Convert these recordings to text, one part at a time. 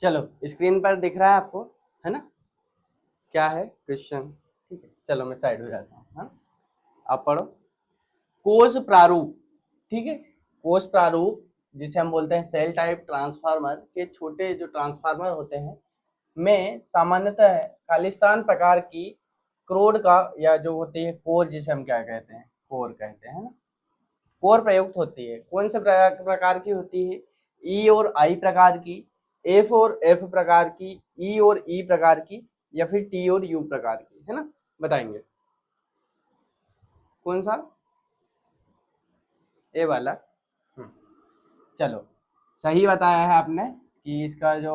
चलो स्क्रीन पर दिख रहा है आपको, है ना, क्या है क्वेश्चन। ठीक है, चलो मैं साइड हो जाता हूँ, है ना। आप पढ़ो। कोष प्रारूप, ठीक है, कोष प्रारूप जिसे हम बोलते हैं सेल टाइप ट्रांसफार्मर के छोटे जो ट्रांसफार्मर होते हैं में सामान्यतः खालिस्तान प्रकार की क्रोड का या जो होती है कोर, जिसे हम क्या कहते हैं, कोर कहते हैं ना, कोर प्रयुक्त होती है। कौन से प्रकार की होती है? ई और आई प्रकार की, एफ और एफ प्रकार की, ई और ई प्रकार की, या फिर टी और यू प्रकार की, है ना। बताएंगे कौन सा, ए वाला। चलो सही बताया है आपने कि इसका जो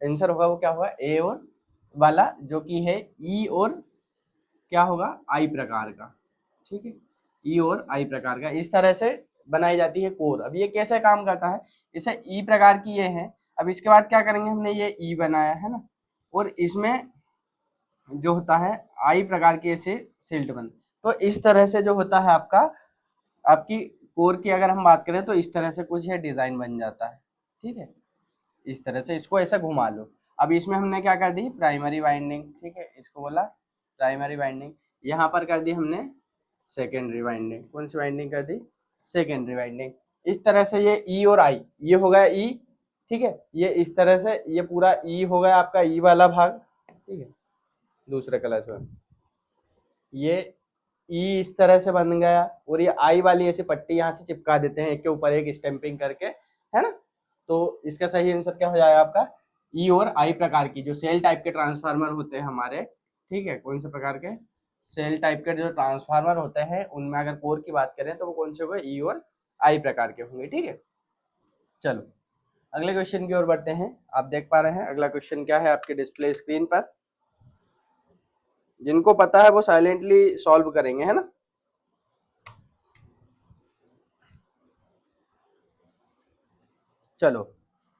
आंसर होगा वो क्या होगा, ए और वाला, जो कि है ई और क्या होगा, आई प्रकार का। ठीक है, ई और आई प्रकार का इस तरह से बनाई जाती है कोर। अब ये कैसे काम करता है, इसे ई प्रकार की ये है। अब इसके बाद क्या करेंगे, हमने ये ई बनाया है ना, और इसमें जो होता है आई प्रकार की ऐसे सिल्ट बन, तो इस तरह से जो होता है आपका, आपकी कोर की अगर हम बात करें तो इस तरह से कुछ ये डिजाइन बन जाता है। ठीक है, इस तरह से इसको ऐसा घुमा लो। अब इसमें हमने क्या कर दी, प्राइमरी वाइंडिंग, ठीक है, इसको बोला प्राइमरी वाइंडिंग। यहाँ पर कर दी हमने सेकेंडरी वाइंडिंग। कौन सी वाइंडिंग कर दी, सेकेंडरी वाइंडिंग। इस तरह से ये ई और आई, ये हो गया ई, ठीक है, ये इस तरह से ये पूरा ई हो गया आपका, ई वाला भाग, ठीक है, दूसरे कलर से ये ई इस तरह से बन गया, और ये आई वाली ऐसी पट्टी यहाँ से चिपका देते हैं एक के ऊपर एक स्टैंपिंग करके, है ना। तो इसका सही आंसर क्या हो जाएगा आपका, ई और आई प्रकार की जो सेल टाइप के ट्रांसफार्मर होते हैं हमारे, ठीक है, कौन से प्रकार के, सेल टाइप के जो ट्रांसफार्मर होते हैं उनमें अगर कोर की बात करें तो वो कौन से होंगे, ई और आई प्रकार के होंगे। ठीक है, चलो अगले क्वेश्चन की ओर बढ़ते हैं। आप देख पा रहे हैं अगला क्वेश्चन क्या है आपके डिस्प्ले स्क्रीन पर, जिनको पता है वो साइलेंटली सॉल्व करेंगे, है ना। चलो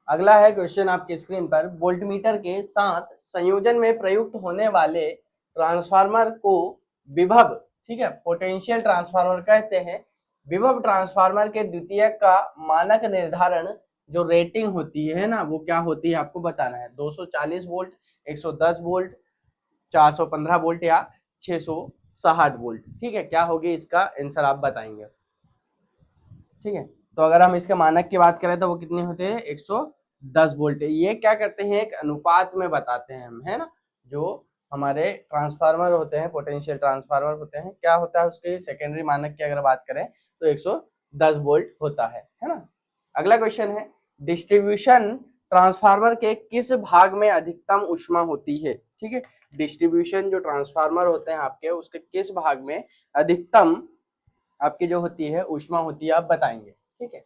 अगला है क्वेश्चन आपकी स्क्रीन पर, वोल्टमीटर के साथ संयोजन में प्रयुक्त होने वाले ट्रांसफार्मर को विभव, ठीक है, पोटेंशियल ट्रांसफार्मर कहते हैं। विभव ट्रांसफार्मर के द्वितीयक का मानक निर्धारण जो रेटिंग होती है ना, वो क्या होती है आपको बताना है। 240 वोल्ट, 110 वोल्ट, 415 वोल्ट या 660 वोल्ट। ठीक है, क्या होगी इसका आंसर आप बताएंगे। ठीक है, तो अगर हम इसके मानक की बात करें तो वो कितने होते हैं, 110 वोल्ट। ये क्या करते हैं, एक अनुपात में बताते हैं हम, है ना। जो हमारे ट्रांसफार्मर होते हैं, पोटेंशियल ट्रांसफार्मर होते हैं, क्या होता है उसके सेकेंडरी मानक की अगर बात करें तो 110 वोल्ट होता है ना। अगला क्वेश्चन है, डिस्ट्रीब्यूशन ट्रांसफार्मर के किस भाग में अधिकतम ऊष्मा होती है। ठीक है, डिस्ट्रीब्यूशन जो ट्रांसफार्मर होते हैं आपके, उसके किस भाग में अधिकतम आपकी जो होती है ऊष्मा होती है, आप बताएंगे। ठीक है,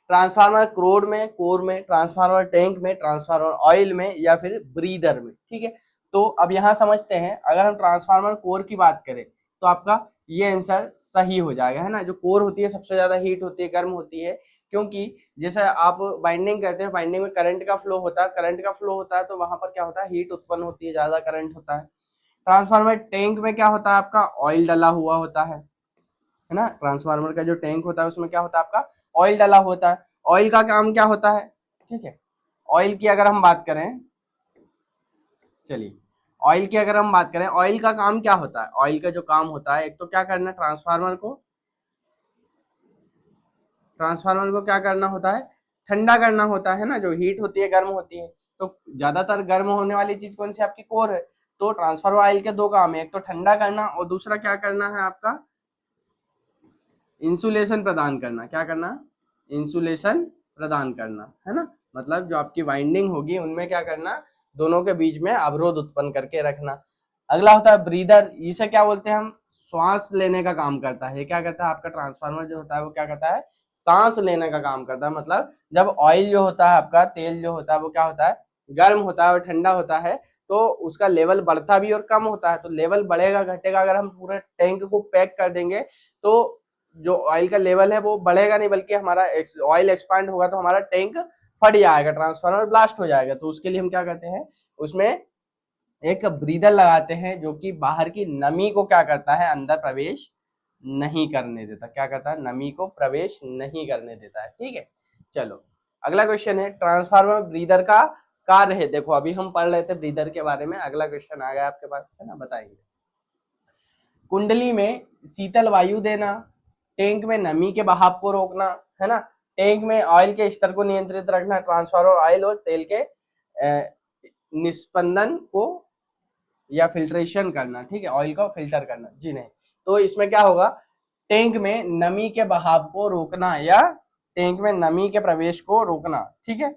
ट्रांसफार्मर क्रोड में, कोर में, ट्रांसफार्मर टैंक में, ट्रांसफार्मर ऑयल में, या फिर ब्रीदर में। ठीक है, तो अब यहां समझते हैं, अगर हम ट्रांसफार्मर कोर की बात करें तो आपका ये आंसर सही हो जाएगा, है ना। जो कोर होती है सबसे ज्यादा हीट होती है, गर्म होती है, क्योंकि जैसे आप बाइंडिंग करते हैं, बाइंडिंग में करंट का फ्लो होता है, करंट का फ्लो होता है तो वहां पर क्या होता है, हीट उत्पन्न होती है, ज्यादा करंट होता है। ट्रांसफार्मर टैंक में क्या होता है, आपका ऑयल डला हुआ होता है ना। ट्रांसफार्मर का जो टैंक होता है उसमें क्या होता है, आपका ऑयल डला होता है। ऑयल का काम क्या होता है, ठीक है, ऑयल की अगर हम बात करें, चलिए ऑयल की अगर हम बात करें, ऑयल का काम क्या होता है, ऑयल का जो काम होता है, एक तो क्या करना, ट्रांसफार्मर को क्या करना होता है, ठंडा करना होता है ना। जो हीट होती है गर्म होती है, तो ज्यादातर गर्म होने वाली चीज कौन सी, आपकी कोर है। तो ट्रांसफार्मर ऑयल के दो काम है, एक तो ठंडा करना और दूसरा क्या करना है आपका, इंसुलेशन प्रदान करना। क्या करना, इंसुलेशन प्रदान करना, है ना। मतलब जो आपकी वाइंडिंग होगी उनमें क्या करना, दोनों के बीच में अवरोध उत्पन्न करके रखना। अगला होता है ब्रीदर, इसे क्या बोलते हैं हम, श्वास लेने का काम करता है। क्या करता है आपका ट्रांसफार्मर जो होता है वो क्या करता है, सांस लेने का काम करता है। मतलब जब ऑयल जो होता है आपका, तेल जो होता है वो क्या होता है, गर्म होता है और ठंडा होता है, तो उसका लेवल बढ़ता भी और कम होता है। तो लेवल बढ़ेगा घटेगा, अगर हम पूरे टैंक को पैक कर देंगे तो जो ऑयल का लेवल है वो बढ़ेगा नहीं, बल्कि हमारा ऑयल एक्सपांड होगा तो हमारा टैंक फट जाएगा, ट्रांसफार्मर ब्लास्ट हो जाएगा। तो उसके लिए हम क्या करते हैं, उसमें एक ब्रीदर लगाते हैं जो कि बाहर की नमी को क्या करता है, अंदर प्रवेश नहीं करने देता। क्या करता है, नमी को प्रवेश नहीं करने देता है। ठीक है, चलो अगला क्वेश्चन है, ट्रांसफार्मर ब्रीदर का कार्य है। देखो अभी हम पढ़ रहे थे ब्रीदर के बारे में, अगला क्वेश्चन आ गया आपके पास, है ना, बताएंगे। कुंडली में शीतल वायु देना, टैंक में नमी के बहाव को रोकना, है ना, टैंक में ऑयल के स्तर को नियंत्रित रखना, ट्रांसफार्मर ऑयल और तेल के निस्पंदन को या फिल्ट्रेशन करना, ठीक है, ऑयल को फिल्टर करना, जी नहीं। तो इसमें क्या होगा, टैंक में नमी के बहाव को रोकना या टैंक में नमी के प्रवेश को रोकना, ठीक है,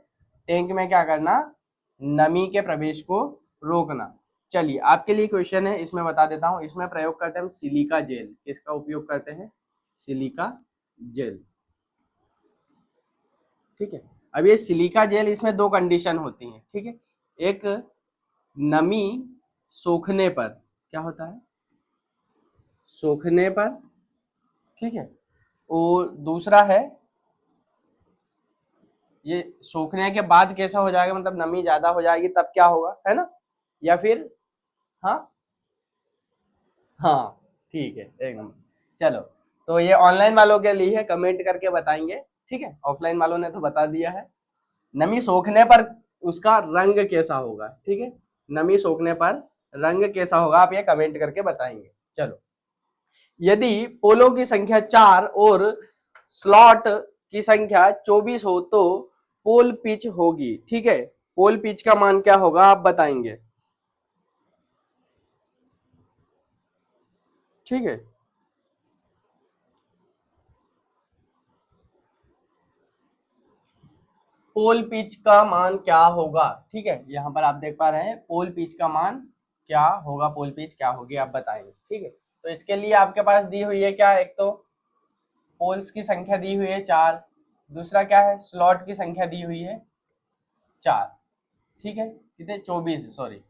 टैंक में क्या करना, नमी के प्रवेश को रोकना। चलिए आपके लिए क्वेश्चन है, इसमें बता देता हूं, इसमें प्रयोग करते हैं हम सिलिका जेल। किसका उपयोग करते हैं, सिलिका जेल, ठीक है। अब ये सिलिका जेल, इसमें दो कंडीशन होती हैं, ठीक है, एक नमी सोखने पर, क्या होता है, सोखने पर, ठीक है, और दूसरा है ये सूखने के बाद कैसा हो जाएगा, मतलब नमी ज्यादा हो जाएगी तब क्या होगा, है ना, या फिर, हाँ हाँ ठीक है, एक नंबर। चलो, तो ये ऑनलाइन वालों के लिए है, कमेंट करके बताएंगे, ठीक है, ऑफलाइन वालों ने तो बता दिया है। नमी सोखने पर उसका रंग कैसा होगा, ठीक है, नमी सोखने पर रंग कैसा होगा, आप ये कमेंट करके बताएंगे। चलो, यदि पोलों की संख्या 4 और स्लॉट की संख्या 24 हो तो पोल पिच होगी, ठीक है, पोल पिच का मान क्या होगा आप बताएंगे, ठीक है। पोल पिच का मान क्या होगा, ठीक है, यहां पर आप देख पा रहे हैं पोल पिच का मान क्या होगा, पोल पिच क्या होगी आप बताएंगे, ठीक है। तो इसके लिए आपके पास दी हुई है क्या, एक तो पोल्स की संख्या दी हुई है 4, दूसरा क्या है, स्लॉट की संख्या दी हुई है 4, ठीक है, कितने, 24, सॉरी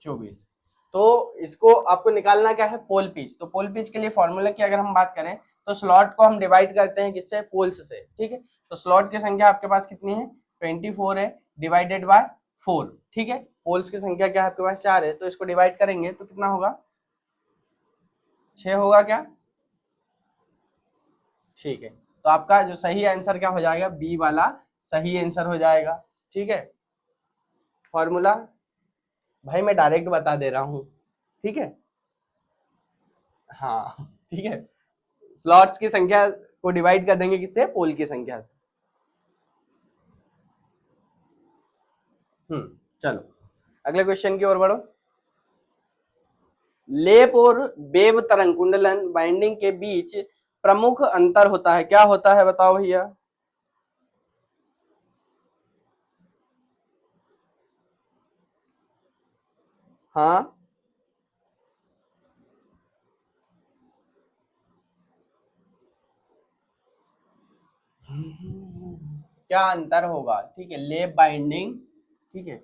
24। तो इसको आपको निकालना क्या है, पोल पिच। तो पोल पिच के लिए फॉर्मूला की अगर हम बात करें तो स्लॉट को हम डिवाइड करते हैं किससे, पोल्स से, ठीक है। तो स्लॉट की संख्या आपके पास कितनी है, 24 है, डिवाइडेड बाय 4, ठीक है। पोल्स की संख्या क्या है आपके पास, 4 है, तो इसको डिवाइड करेंगे तो कितना होगा, 6 होगा क्या, ठीक है। तो आपका जो सही आंसर क्या हो जाएगा, बी वाला सही आंसर हो जाएगा, ठीक है। फॉर्मूला भाई मैं डायरेक्ट बता दे रहा हूं, ठीक है, हाँ ठीक है, स्लॉट्स की संख्या को डिवाइड कर देंगे किससे, पोल की संख्या से। चलो अगले क्वेश्चन की ओर बढ़ो। लेप और वेव तरंग कुंडलन बाइंडिंग के बीच प्रमुख अंतर होता है, क्या होता है बताओ भैया। हाँ, क्या अंतर होगा, ठीक है, लेप बाइंडिंग, ठीक है,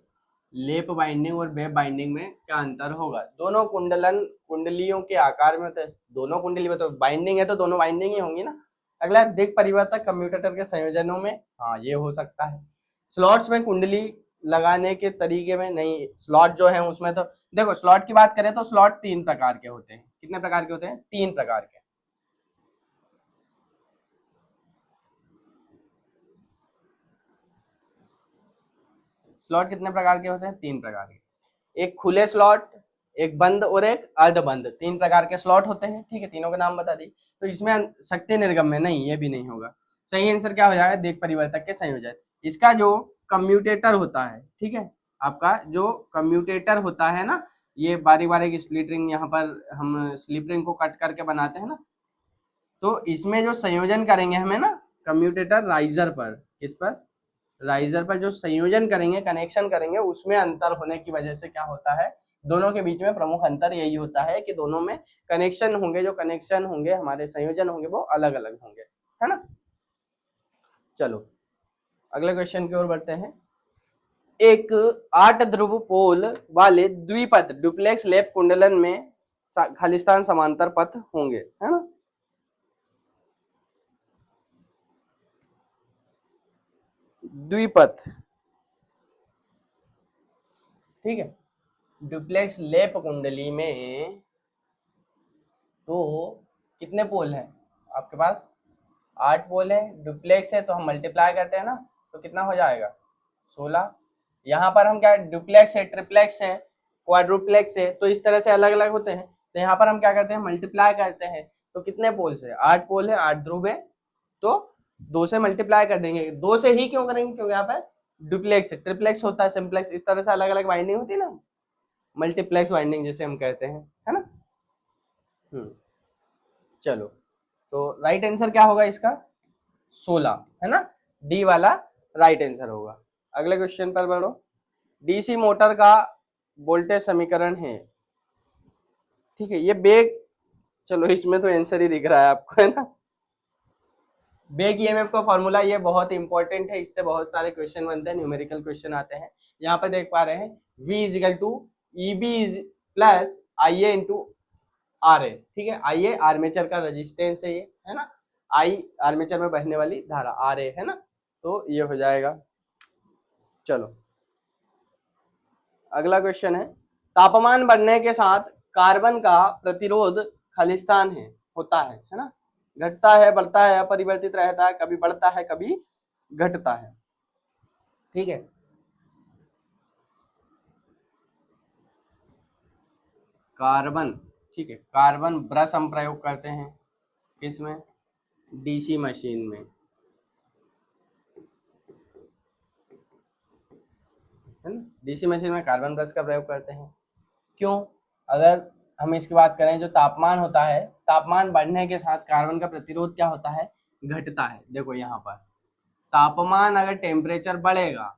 लेप बाइंडिंग और वेब बाइंडिंग में क्या अंतर होगा, दोनों कुंडलन कुंडलियों के आकार में, तो दोनों कुंडली में तो बाइंडिंग है तो दोनों बाइंडिंग ही होंगी ना। अगला दिक् परिवर्तक कम्यूटेटर के संयोजनों में, हाँ ये हो सकता है। स्लॉट्स में कुंडली लगाने के तरीके में नहीं, स्लॉट जो है उसमें तो देखो, स्लॉट की बात करें तो स्लॉट 3 प्रकार के होते हैं, कितने प्रकार के होते हैं, 3 प्रकार के। स्लॉट कितने प्रकार के होते हैं, 3 प्रकार के, एक खुले स्लॉट, एक बंद और एक अर्धबंद, 3 प्रकार के स्लॉट होते हैं, ठीक है, तीनों के नाम बता दी। तो इसमें शक्ति निर्गम में नहीं, ये भी नहीं होगा। सही आंसर क्या हो जाएगा, दिक् परिवर्तक के संयोजन। इसका जो कम्यूटेटर होता है, ठीक है, आपका जो कम्यूटेटर होता है ना, ये बारी बारी की स्प्लिट रिंग, यहाँ पर हम स्लिप रिंग को कट करके बनाते हैं ना, तो इसमें जो संयोजन करेंगे हमें ना, कम्यूटेटर राइजर पर, किस पर, राइजर पर जो संयोजन करेंगे, कनेक्शन करेंगे, उसमें अंतर होने की वजह से क्या होता है, दोनों के बीच में प्रमुख अंतर यही होता है कि दोनों में कनेक्शन होंगे, जो कनेक्शन होंगे हमारे संयोजन होंगे वो अलग अलग होंगे, है ना। चलो अगले क्वेश्चन की ओर बढ़ते हैं। एक 8 ध्रुव पोल वाले द्विपथ डुप्लेक्स लेप कुंडलन में खालिस्तान समांतर पथ होंगे, है ना, द्विपथ, ठीक है, डुप्लेक्स लेप कुंडली में तो कितने पोल हैं आपके पास, 8 पोल है, डुप्लेक्स है तो हम मल्टीप्लाई करते हैं ना, तो कितना हो जाएगा, 16, यहाँ पर हम क्या डुप्लेक्स है, ट्रिप्लेक्स है, क्वाड्रुप्लेक्स है, तो इस तरह से अलग अलग होते हैं। तो यहाँ पर हम क्या करते हैं, मल्टीप्लाई करते हैं। तो कितने पोल्स है, 8 पोल है, 8 ध्रुव है, तो 2 से मल्टीप्लाई कर देंगे। 2 से ही क्यों करेंगे, क्योंकि यहाँ पर डुप्लेक्स है, ट्रिप्लेक्स होता है, सिंप्लेक्स, इस तरह से अलग अलग वाइंडिंग होती है ना, मल्टीप्लेक्स वाइंडिंग जिसे हम कहते हैं, है ना। चलो, तो राइट आंसर क्या होगा इसका, 16, है ना, डी वाला राइट आंसर होगा। अगले क्वेश्चन पर बढ़ो। डीसी मोटर का वोल्टेज समीकरण है, ठीक है, ये बेग, चलो इसमें तो आंसर ही दिख रहा है आपको, है ना। बेग ईएमएफ का फॉर्मूला ये बहुत इंपॉर्टेंट है, इससे बहुत सारे क्वेश्चन बनते हैं, न्यूमेरिकल क्वेश्चन आते हैं। यहाँ पर देख पा रहे हैं V equal to EB plus IA into RA, ठीक है। IA आर्मेचर का रेजिस्टेंस है, ये है ना, I आर्मेचर में बहने वाली धारा, RA है ना, तो ये हो जाएगा। चलो अगला क्वेश्चन है, तापमान बढ़ने के साथ कार्बन का प्रतिरोध खालिस्तान है होता है ना, घटता है, बढ़ता है, अपरिवर्तित रहता है, कभी बढ़ता है कभी घटता है, ठीक है। कार्बन, ठीक है, कार्बन ब्रश हम प्रयोग करते हैं किसमें, डीसी मशीन में, है ना, डीसी मशीन में कार्बन ब्रश का प्रयोग करते हैं। क्यों, अगर हम इसकी बात करें, जो तापमान होता है, तापमान बढ़ने के साथ कार्बन का प्रतिरोध क्या होता है, घटता है। देखो यहाँ पर तापमान अगर टेम्परेचर बढ़ेगा,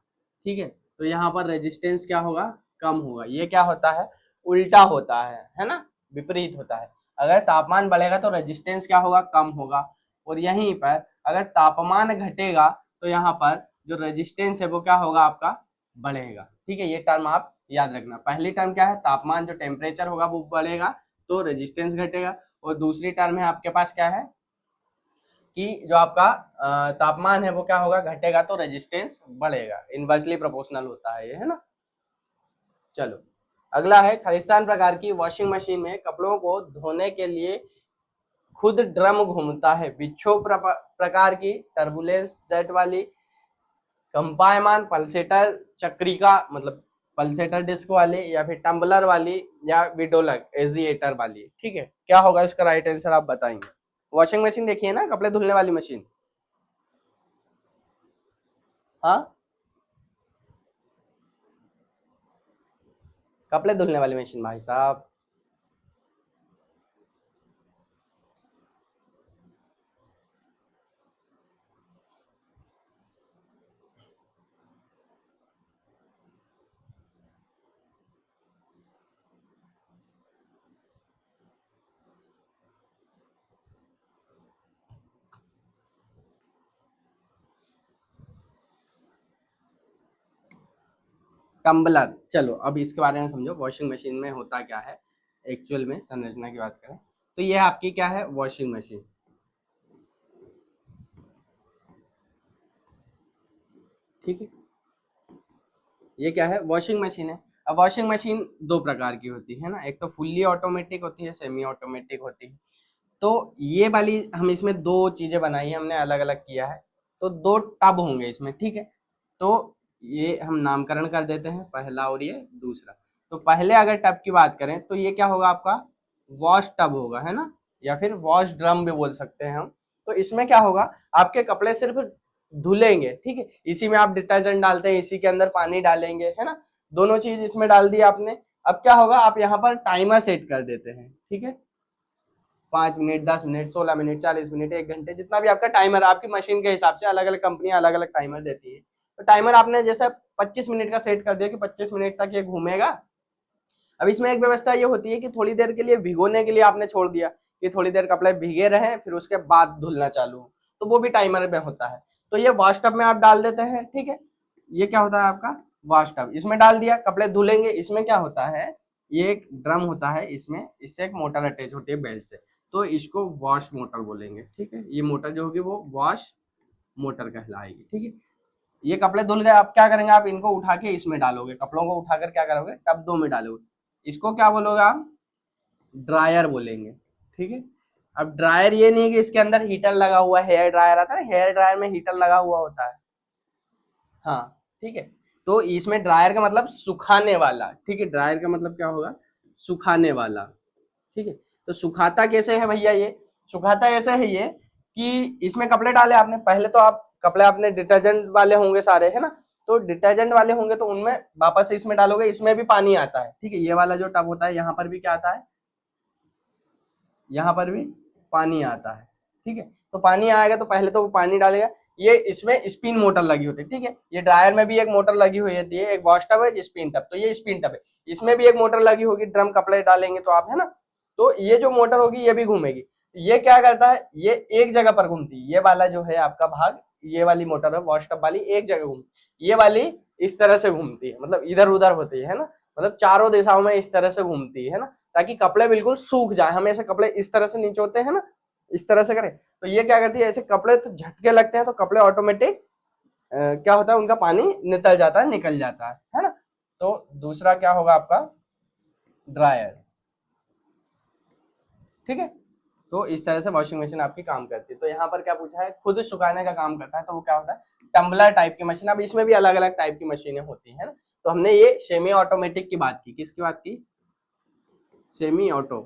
ठीक है, तो यहाँ पर रेजिस्टेंस क्या होगा, कम होगा। ये क्या होता है, उल्टा होता है ना, विपरीत होता है। अगर तापमान बढ़ेगा तो रेजिस्टेंस क्या होगा, कम होगा। और यहीं पर अगर तापमान घटेगा तो यहाँ पर जो रेजिस्टेंस है वो क्या होगा, आपका बढ़ेगा, ठीक है। ये टर्म आप याद रखना। पहली टर्म क्या है, तापमान, जो टेम्परेचर होगा वो बढ़ेगा तो रेजिस्टेंस घटेगा। और दूसरी टर्म है आपके पास क्या है, कि जो आपका तापमान है वो क्या होगा, घटेगा तो रेजिस्टेंस बढ़ेगा। इनवर्सली प्रोपोर्शनल होता है ये, है ना। चलो अगला है, खालिस्तान प्रकार की वॉशिंग मशीन में कपड़ों को धोने के लिए खुद ड्रम घूमता है। विक्षोभ प्रकार की, टर्बुलेंस सेट वाली, कंपायमान, पल्सेटर चक्रिका मतलब पल्सेटर डिस्क वाली, या फिर टम्बलर वाली, या विडोलक एजिएटर वाली, ठीक है। क्या होगा इसका राइट आंसर, आप बताएंगे। वॉशिंग मशीन देखिए ना, कपड़े धुलने वाली मशीन, हाँ, कपड़े धुलने वाली मशीन भाई साहब। टम्बलर, चलो अब इसके बारे में समझो, वॉशिंग मशीन में होता क्या है एक्चुअल में, संरचना की बात करें तो ये आपकी क्या है, वॉशिंग मशीन, ठीक है। ये क्या है, वॉशिंग मशीन है। अब वॉशिंग मशीन दो प्रकार की होती है ना, एक तो फुल्ली ऑटोमेटिक होती है, सेमी ऑटोमेटिक होती है। तो ये वाली हम इसमें दो चीजें बनाई है हमने, अलग अलग किया है। तो दो टब होंगे इसमें, ठीक है। तो ये हम नामकरण कर देते हैं, पहला और ये दूसरा। तो पहले अगर टब की बात करें तो ये क्या होगा, आपका वॉश टब होगा, है ना, या फिर वॉश ड्रम भी बोल सकते हैं हम। तो इसमें क्या होगा, आपके कपड़े सिर्फ धुलेंगे, ठीक है। इसी में आप डिटर्जेंट डालते हैं, इसी के अंदर पानी डालेंगे, है ना, दोनों चीज इसमें डाल दी आपने। अब क्या होगा, आप यहाँ पर टाइमर सेट कर देते हैं, ठीक है। 5 मिनट, 10 मिनट, 16 मिनट, 40 मिनट, 1 घंटे, जितना भी आपका टाइमर, आपकी मशीन के हिसाब से अलग अलग कंपनियां अलग अलग टाइमर देती है। तो टाइमर आपने जैसे 25 मिनट का सेट कर दिया कि 25 मिनट तक ये घूमेगा। अब इसमें एक व्यवस्था ये होती है कि थोड़ी देर के लिए भिगोने के लिए आपने छोड़ दिया, कि थोड़ी देर कपड़े भीगे रहे, फिर उसके बाद धुलना चालू हो, तो वो भी टाइमर में होता है। तो ये वॉश टब में आप डाल देते हैं, ठीक है। ये क्या होता है आपका वॉश टब, इसमें डाल दिया, कपड़े धुलेंगे। इसमें क्या होता है, ये एक ड्रम होता है, इसमें इससे एक मोटर अटैच होती है बेल्ट से, तो इसको वॉश मोटर बोलेंगे, ठीक है। ये मोटर जो होगी वो वॉश मोटर कहलाएगी, ठीक है। ये कपड़े धुल गए, आप क्या करेंगे, आप इनको उठा के इसमें डालोगे, कपड़ों को उठाकर क्या करोगे, टब दो में डालोगे। इसको क्या बोलोगे आप, ड्रायर बोलेंगे, ठीक है। अब ड्रायर ये नहीं है कि इसके अंदर हीटर लगा हुआ है, हेयर ड्रायर आता है, हेयर ड्रायर में हीटर लगा हुआ होता है, हाँ, ठीक है। तो इसमें ड्रायर का मतलब सुखाने वाला, ठीक है, ड्रायर का मतलब क्या होगा, सुखाने वाला, ठीक है। तो सुखाता कैसे है भैया, ये सुखाता ऐसे है ये कि इसमें कपड़े डाले आपने, पहले तो आप कपड़े आपने डिटर्जेंट वाले होंगे सारे, है ना, तो डिटर्जेंट वाले होंगे तो उनमें वापस से इसमें डालोगे, इसमें भी पानी आता है, ठीक है, ये वाला जो टब होता है यहाँ पर भी क्या आता है, यहाँ पर भी पानी आता है, ठीक है। तो पानी आएगा तो पहले तो वो पानी डालेगा, ये इसमें स्पिन मोटर लगी होती है, ठीक है, ये ड्रायर में भी एक मोटर लगी हुई होती है, एक वॉश टब है, स्पिन टब, तो ये स्पिन टब है, इसमें भी एक मोटर लगी होगी, ड्रम कपड़े डालेंगे तो आप, है ना, तो ये जो मोटर होगी ये भी घूमेगी, ये क्या करता है, ये एक जगह पर घूमती है, ये वाला जो है आपका भाग, ये वाली मोटर है वॉश टब वाली, एक जगह घूमती, ये वाली इस तरह से घूमती है, मतलब इधर उधर होती है ना, मतलब चारों दिशाओं में इस तरह से घूमती है ना, ताकि कपड़े बिल्कुल सूख जाए, हम ऐसे कपड़े इस तरह से निचोते हैं ना, इस तरह से करें तो ये क्या करती है, ऐसे कपड़े तो झटके लगते हैं तो कपड़े ऑटोमेटिक क्या होता है, उनका पानी निकल जाता है, निकल जाता है ना। तो दूसरा क्या होगा आपका, ड्रायर, ठीक है। तो इस तरह से वॉशिंग मशीन आपकी काम करती है। तो यहाँ पर क्या पूछा है, खुद सुखाने का काम करता है, तो वो क्या होता है, टम्बलर टाइप की मशीन। अब इसमें भी अलग अलग टाइप की मशीनें होती है ना, तो हमने ये सेमी ऑटोमेटिक की बात की, किसकी बात की, सेमी ऑटो,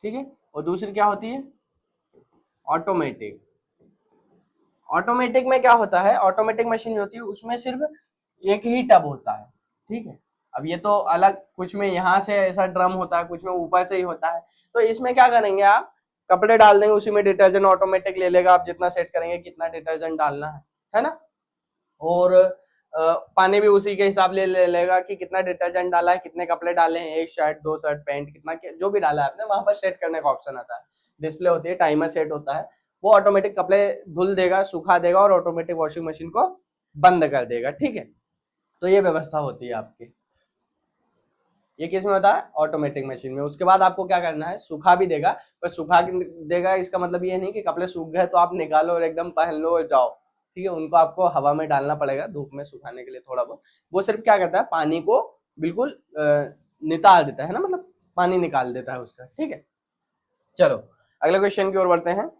ठीक है, और दूसरी क्या होती है, ऑटोमेटिक। ऑटोमेटिक में क्या होता है, ऑटोमेटिक मशीन जो होती है उसमें सिर्फ एक ही टब होता है, ठीक है। अब ये तो अलग, कुछ में यहाँ से ऐसा ड्रम होता है, कुछ में ऊपर से ही होता है, तो इसमें क्या करेंगे आप, कपड़े डाल देंगे, उसी में डिटर्जेंट ऑटोमेटिक ले लेगा, आप जितना सेट करेंगे कितना डिटर्जेंट डालना है ना, और पानी भी उसी के हिसाब ले लेगा कि कितना डिटर्जेंट डाला है, कितने कपड़े डाले हैं, एक शर्ट, दो शर्ट, पैंट, कितना जो भी डाला है आपने, वहां पर सेट करने का ऑप्शन आता है, डिस्प्ले होती है, टाइमर सेट होता है, वो ऑटोमेटिक कपड़े धुल देगा, सुखा देगा और ऑटोमेटिक वॉशिंग मशीन को बंद कर देगा, ठीक है। तो ये व्यवस्था होती है आपकी, ये किस में होता है, ऑटोमेटिक मशीन में। उसके बाद आपको क्या करना है, सुखा भी देगा, पर सुखा देगा इसका मतलब ये नहीं कि कपड़े सूख गए तो आप निकालो और एकदम पहन लो और जाओ, ठीक है, उनको आपको हवा में डालना पड़ेगा, धूप में सुखाने के लिए थोड़ा बहुत। वो सिर्फ क्या करता है, पानी को बिल्कुल निकाल देता है ना, मतलब पानी निकाल देता है उसका, ठीक है। चलो अगले क्वेश्चन की ओर बढ़ते हैं।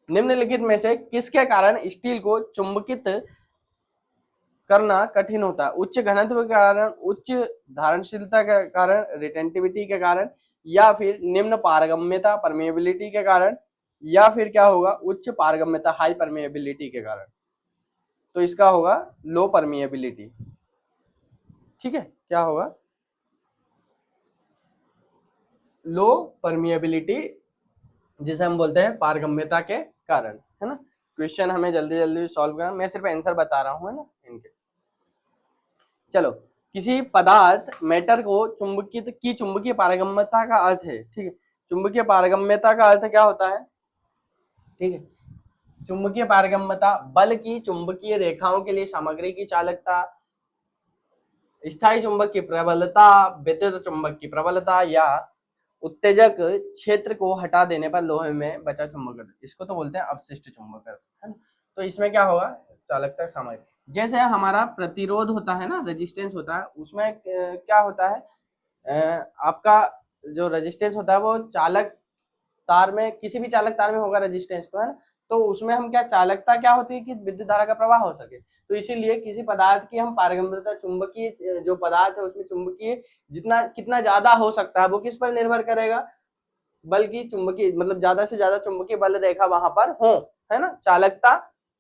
निम्नलिखित में से किसके कारण स्टील को चुंबकित करना कठिन होता है, उच्च घनत्व के कारण, उच्च धारणशीलता के कारण, रिटेंटिविटी के कारण, या फिर निम्न पारगम्यता परमेबिलिटी के कारण, या फिर क्या होगा, उच्च पारगम्यता हाई परमेबिलिटी के कारण। तो इसका होगा लो परमिएबिलिटी, ठीक है, क्या होगा, लो परमिएबिलिटी, जिसे हम बोलते हैं पारगम्यता के कारण, है ना। क्वेश्चन हमें जल्दी जल्दी सॉल्व करना, मैं सिर्फ आंसर बता रहा हूं, है ना इनके। चलो, किसी पदार्थ मैटर को चुंबकित की चुंबकीय पारगम्यता का अर्थ है, ठीक है, चुंबकीय पारगम्यता का अर्थ क्या होता है, ठीक है, चुंबकीय पारगम्यता बल की चुंबकीय रेखाओं के लिए सामग्री की चालकता, स्थायी चुंबक की प्रबलता, विद्युत चुंबक की प्रबलता, या उत्तेजक क्षेत्र को हटा देने पर लोहे में बचा चुंबक, इसको तो बोलते हैं अवशिष्ट चुंबक, है ना। तो इसमें क्या होगा, चालकता सामग्री, जैसे हमारा प्रतिरोध होता है ना, रेजिस्टेंस होता है, उसमें क्या होता है, आपका जो रेजिस्टेंस होता है वो चालक तार में, किसी भी चालक तार में होगा रेजिस्टेंस, तो है ना, तो उसमें हम क्या, चालकता क्या होती है कि विद्युत धारा का प्रवाह हो सके, तो इसीलिए किसी पदार्थ की हम पारगम्यता, चुंबकीय जो पदार्थ है उसमें चुंबकीय जितना कितना ज्यादा हो सकता है वो किस पर निर्भर करेगा, बल की चुंबकीय, मतलब ज्यादा से ज्यादा चुंबकीय बल रेखा वहां पर हो, है ना, चालकता,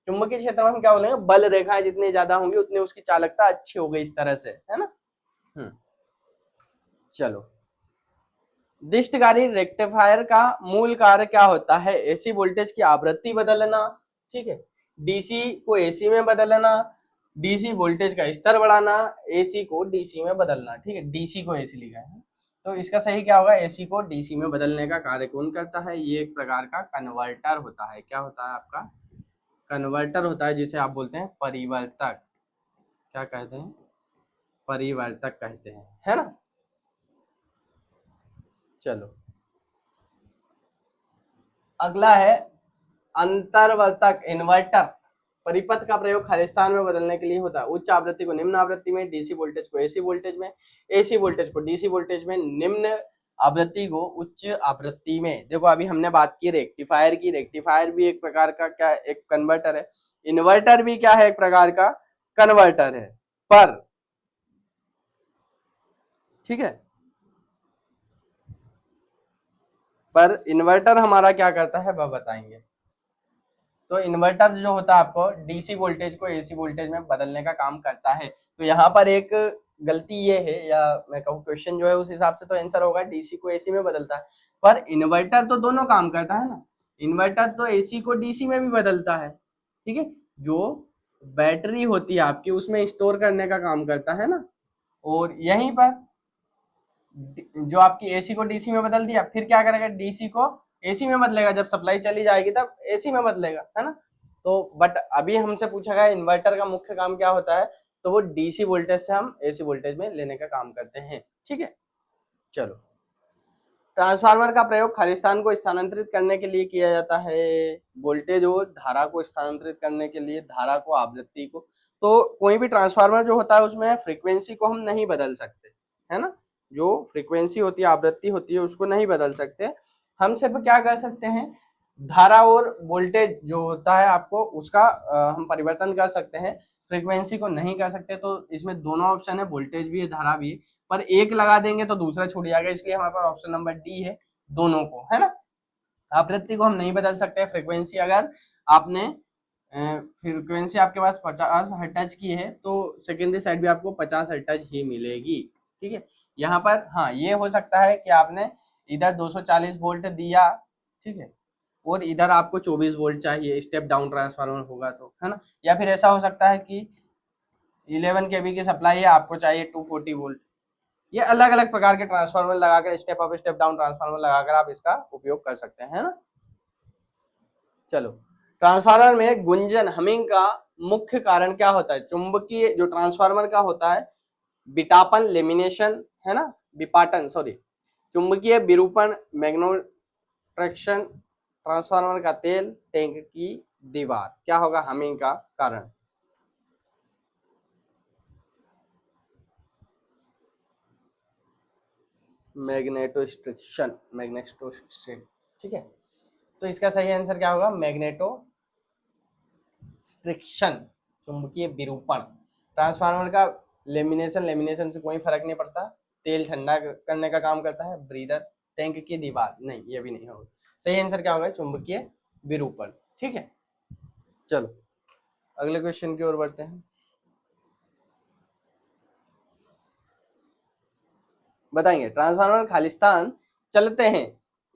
चुंबकीय क्षेत्र में हम क्या बोलेंगे, बल रेखाएं जितनी ज्यादा होंगी उतनी उसकी चालकता अच्छी होगी, इस तरह से, है ना। चलो, दिष्टकारी रेक्टिफायर का मूल कार्य क्या होता है, एसी वोल्टेज की आवृत्ति बदलना, ठीक है, डीसी को एसी में बदलना, डीसी वोल्टेज का स्तर बढ़ाना, एसी को डीसी में बदलना, ठीक है, डीसी को एसी लिखा है, तो इसका सही क्या होगा, एसी को डीसी में बदलने का कार्य कौन करता है, ये एक प्रकार का कन्वर्टर होता है, क्या होता है आपका, कन्वर्टर होता है, जिसे आप बोलते हैं परिवर्तक, क्या कहते हैं, परिवर्तक कहते हैं, है ना। चलो अगला है अंतर्वर्तक, इन्वर्टर। परिपथ का प्रयोग खालिस्तान में बदलने के लिए होता है, उच्च आवृत्ति को निम्न आवृत्ति में, डीसी वोल्टेज को एसी वोल्टेज में, एसी वोल्टेज को डीसी वोल्टेज में, निम्न आवृत्ति को उच्च आवृत्ति में। देखो अभी हमने बात की रेक्टिफायर की, रेक्टिफायर भी एक प्रकार का क्या, एक कन्वर्टर है, इन्वर्टर भी क्या है, एक प्रकार का कन्वर्टर है, पर ठीक है, पर इन्वर्टर हमारा क्या करता है वह बताएंगे। तो इन्वर्टर जो होता है आपको डीसी वोल्टेज को एसी वोल्टेज में बदलने का काम करता है। तो यहाँ पर एक गलती ये है, या मैं कहूँ क्वेश्चन जो है उस हिसाब से तो आंसर होगा डीसी को एसी में बदलता है, पर इन्वर्टर तो दोनों काम करता है ना। इन्वर्टर तो एसी को डीसी में भी बदलता है, ठीक है। जो बैटरी होती है आपकी उसमें स्टोर करने का काम करता है ना, और यहीं पर जो आपकी एसी को डीसी में बदल दिया, फिर क्या करेगा, डीसी को एसी में बदलेगा, जब सप्लाई चली जाएगी तब एसी में बदलेगा, है ना। तो बट अभी हमसे पूछा गया इन्वर्टर का मुख्य काम क्या होता है, तो वो डीसी वोल्टेज से हम एसी वोल्टेज में लेने का काम करते हैं, ठीक है। चलो, ट्रांसफार्मर का प्रयोग खालिस्तान को स्थानांतरित करने के लिए किया जाता है, वोल्टेज और धारा को स्थानांतरित करने के लिए, धारा को, आवृत्ति को। तो कोई भी ट्रांसफार्मर जो होता है उसमें फ्रीक्वेंसी को हम नहीं बदल सकते, है ना। जो फ्रीक्वेंसी होती है, आवृत्ति होती है, उसको नहीं बदल सकते। हम सिर्फ क्या कर सकते हैं, धारा और वोल्टेज जो होता है आपको उसका हम परिवर्तन कर सकते हैं, फ्रीक्वेंसी को नहीं कर सकते। तो इसमें दोनों ऑप्शन है, वोल्टेज भी है, धारा भी है, पर एक लगा देंगे तो दूसरा छूट जाएगा, इसलिए हमारे पास ऑप्शन नंबर डी है, दोनों को, है ना। आवृत्ति को हम नहीं बदल सकते, फ्रीक्वेंसी अगर आपने फ्रीक्वेंसी आपके पास 50 हर्ट्ज की है तो सेकेंडरी साइड भी आपको 50 हर्ट्ज ही मिलेगी, ठीक है। यहाँ पर हाँ ये हो सकता है कि आपने इधर 240 वोल्ट दिया, ठीक है, और इधर आपको 24 वोल्ट चाहिए, स्टेप डाउन ट्रांसफार्मर होगा तो, है ना। या फिर ऐसा हो सकता है कि 11 केवी की सप्लाई है, आपको चाहिए 240 वोल्ट। ये अलग अलग प्रकार के ट्रांसफार्मर लगाकर, step up step down transformer लगाकर आप इसका उपयोग कर सकते हैं, है ना। चलो, ट्रांसफार्मर में गुंजन, हमिंग का मुख्य कारण क्या होता है, चुंबकीय जो ट्रांसफार्मर का होता है विटापन, लेमिनेशन, है ना, विपाटन सॉरी, चुंबकीय विरूपण, मैग्नेट्रैक्शन, ट्रांसफार्मर का तेल, टैंक की दीवार, क्या होगा हमिंग का कारण। मैग्नेटोस्ट्रिक्शन, ठीक है। तो इसका सही आंसर क्या होगा, मैग्नेटोस्ट्रिक्शन, चुंबकीय विरूपण। ट्रांसफार्मर का लेमिनेशन, लेमिनेशन से कोई फर्क नहीं पड़ता, तेल ठंडा करने का काम करता है, ब्रीदर, टैंक की दीवार, नहीं ये भी नहीं होगा। सही आंसर क्या होगा, चुंबकीय विरूपण, ठीक है। चलो अगले क्वेश्चन की ओर बढ़ते हैं। बताएंगे, ट्रांसफार्मर खालिस्तान चलते हैं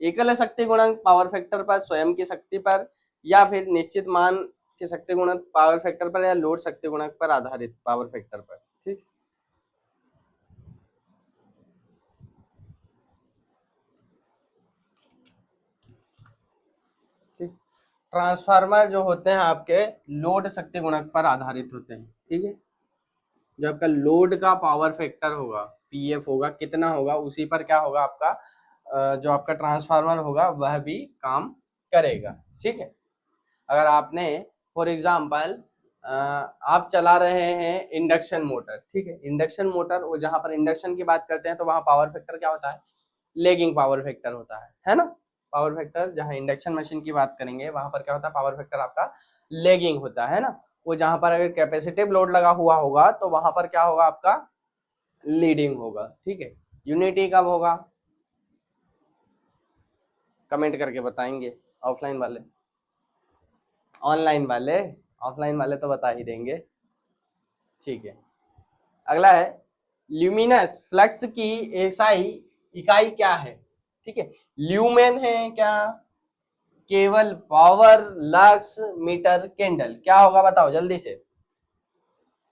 एकल शक्ति गुणक पावर फैक्टर पर, स्वयं की शक्ति पर, या फिर निश्चित मान के शक्ति गुणक पावर फैक्टर पर, या लोड शक्ति गुणक पर आधारित पावर फैक्टर पर, ठीक। ठीक, ट्रांसफार्मर जो होते हैं आपके लोड शक्ति गुणक पर आधारित होते हैं, ठीक है। जो आपका लोड का पावर फैक्टर होगा, पीएफ होगा, कितना होगा, उसी पर क्या होगा आपका जो आपका ट्रांसफार्मर होगा वह भी काम करेगा, ठीक है। अगर आपने फॉर एग्जाम्पल आप चला रहे हैं इंडक्शन मोटर, ठीक है, इंडक्शन मोटर, वो जहां पर इंडक्शन की बात करते हैं तो वहां पावर फैक्टर क्या होता है, लेगिंग पावर फैक्टर होता है ना। पावर फैक्टर जहां इंडक्शन मशीन की बात करेंगे वहां पर क्या होता है, पावर फैक्टर आपका लेगिंग होता है ना। वो जहां पर अगर कैपेसिटिव लोड लगा हुआ होगा तो वहां पर क्या होगा आपका लीडिंग होगा, ठीक है। यूनिटी कब होगा, कमेंट करके बताएंगे, ऑफलाइन वाले, ऑनलाइन वाले, ऑफलाइन वाले तो बता ही देंगे, ठीक है। अगला है, ल्यूमिनस फ्लक्स की एसआई इकाई क्या है, ठीक है। ल्यूमेन है क्या, केवल, पावर, लक्स, मीटर, कैंडल, क्या होगा बताओ जल्दी से।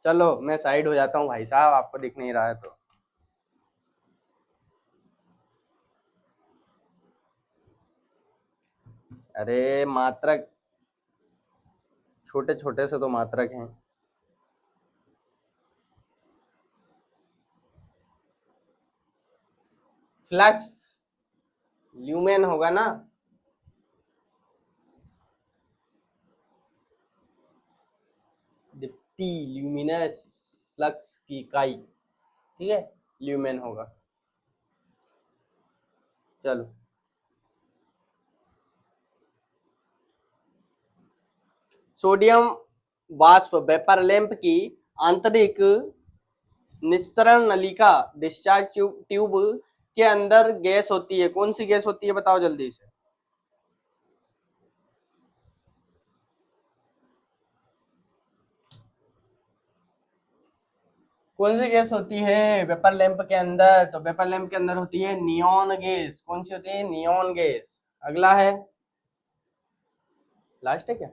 चलो मैं साइड हो जाता हूँ भाई साहब, आपको दिख नहीं रहा है तो। अरे मात्रक, छोटे छोटे से तो मात्रक हैं। फ्लक्स ल्यूमेन होगा ना, दीप्ति, ल्यूमिनस फ्लक्स की इकाई, ठीक है, ल्यूमेन होगा। चलो, सोडियम वाष्प वेपर लैंप की आंतरिक निस्सरण नलिका डिस्चार्ज ट्यूब के अंदर गैस होती है, कौन सी गैस होती है बताओ जल्दी से। कौन सी गैस होती है वेपर लैंप के अंदर? तो वेपर लैंप के अंदर होती है नियॉन गैस। कौन सी होती है? Neon gas. अगला है, लास्ट है क्या?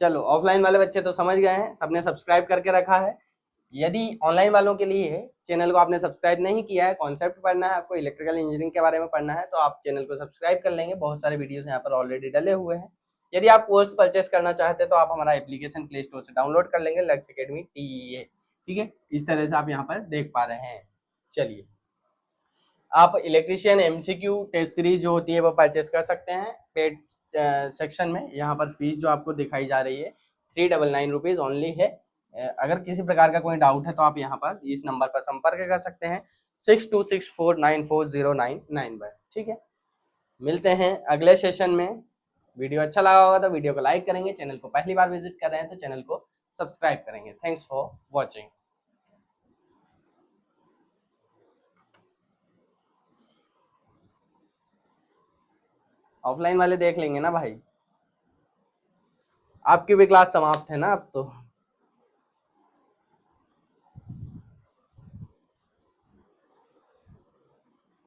चलो ऑफलाइन वाले बच्चे तो समझ गए हैं, सबने सब्सक्राइब करके रखा है। यदि ऑनलाइन वालों के लिए है, चैनल को आपने सब्सक्राइब नहीं किया है, कॉन्सेप्ट पढ़ना है आपको, इलेक्ट्रिकल इंजीनियरिंग के बारे में पढ़ना है, तो आप चैनल को सब्सक्राइब कर लेंगे। बहुत सारे वीडियोस यहाँ पर ऑलरेडी डले हुए हैं। यदि आप कोर्स परचेस करना चाहते हैं तो आप हमारा एप्लीकेशन प्ले स्टोर से डाउनलोड कर लेंगे, लक्ष्य अकेडमी TEA। ठीक है, इस तरह से आप यहाँ पर देख पा रहे हैं। चलिए, आप इलेक्ट्रीशियन MCQ टेस्ट सीरीज जो होती है वो परचेस कर सकते हैं पेड सेक्शन में। यहाँ पर फीस जो आपको दिखाई जा रही है 399 रुपीज ओनली है। अगर किसी प्रकार का कोई डाउट है तो आप यहाँ पर इस नंबर पर संपर्क कर सकते हैं 6264940991। ठीक है, मिलते हैं अगले सेशन में। वीडियो अच्छा लगा होगा तो वीडियो को लाइक करेंगे, चैनल को पहली बार विजिट कर रहे हैं तो चैनल को सब्सक्राइब करेंगे। Thanks for watching. ऑफलाइन वाले देख लेंगे ना भाई, आपकी भी क्लास समाप्त है ना अब तो।